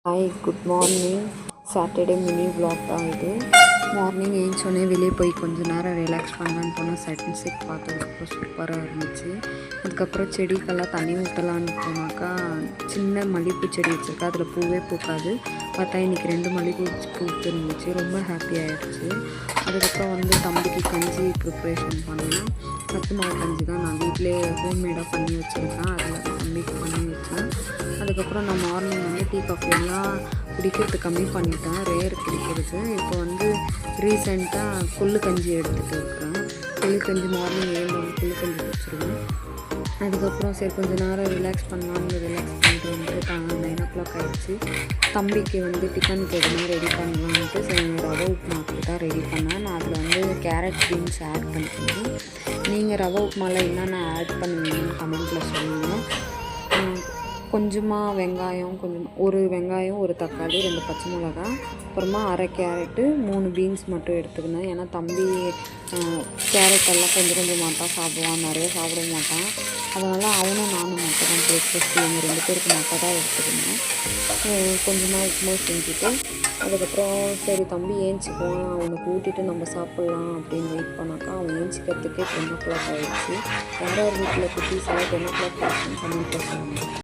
Hi, good morning. Saturday mini vlog தான் இது. Morning ஏஞ்சோடனே வெளியே போய் கொஞ்சம் நேரம் ரிலாக்ஸ் பண்ணலான்னு போனால் சன்செட் பார்த்ததுக்கப்புறம் சூப்பராக இருந்துச்சு. அதுக்கப்புறம் செடிக்கெல்லாம் தண்ணி ஊற்றலான்னு போனாக்கா சின்ன மல்லிகைப்பூ செடி வச்சுருக்கா, அதில் பூவே பூக்காது. பார்த்தா இன்றைக்கி 2 மல்லிகைப்பூ பூத்து இருந்துச்சு. ரொம்ப ஹாப்பி ஆகிடுச்சு. அதுக்கப்புறம் தம்பிக்கு கஞ்சி ப்ரிப்ரேஷன் பண்ணேன். சத்து மாவு கஞ்சி தான் நான் வீட்டிலே ஹோம்மேடாக பண்ணி வச்சுருக்கேன். அதில் தம்பிக்கு பண்ணி வச்சேன். அதுக்கப்புறம் நான் மார்னிங் டீ காஃபி எல்லாம் குடிக்கிறது கம்மி பண்ணிட்டேன், ரேர் குடிக்கிறது. இப்போ ரீசெண்டாக கொள்ளு கஞ்சி எடுத்துகிட்டு இருக்கிறேன். கொள்ளு கஞ்சி மார்னிங் எழுந்தோம் கொள்ளு கஞ்சி குடிச்சிருவேன். அதுக்கப்புறம் சரி கொஞ்சம் நேரம் ரிலாக்ஸ் பண்ணலான்னு ரிலாக்ஸ் பண்ணிட்டு 9 o'clock ஆகிடுச்சு. தம்பிக்கு டிஃபனுக்கு எதுனா ரெடி பண்ணலான்ட்டு சரி ரவை உப்புமாவுக்கு தான் ரெடி பண்ணேன். நான் அதில் கேரட் பீன்ஸ் ஆட் பண்ணிக்கிறேன். நீங்கள் ரவை உப்புமாவில் என்னென்ன ஆட் பண்ணுவீங்கன்னு கமெண்ட்டில் சொல்லுங்கள். கொஞ்சமாக வெங்காயம், ஒரு வெங்காயம், ஒரு தக்காளி, 2 பச்சை மிளகா, அப்புறமா அரை கேரட்டு, 3 பீன்ஸ் மட்டும் எடுத்துக்கினேன். ஏன்னா தம்பி கேரட்டெல்லாம் கொஞ்சமாக தான் சாப்பிடுவான், நிறைய சாப்பிட மாட்டான். அதனால் அவனும் நானும் மட்டும் தான் பிரேக்ஃபாஸ்ட்டு எங்கள் 2 பேருக்கு மட்டும் தான் எடுத்துக்கினேன். கொஞ்சமாக உப்புமா செஞ்சுட்டு அதுக்கப்புறம் சரி தம்பி ஏஞ்சிக்குவான், அவனுக்கு ஊட்டிட்டு நம்ம சாப்பிட்லாம் அப்படின்னு வெயிட் பண்ணாக்கா அவன் ஏஞ்சிக்கிறதுக்கே 10 o'clock ஆகிடுச்சு. யார் வீட்டில் குட்டீஸ் எல்லாம் 10 o'clock ஆச்சுன்னு கமெண்ட்டில் சொல்லுங்கள்.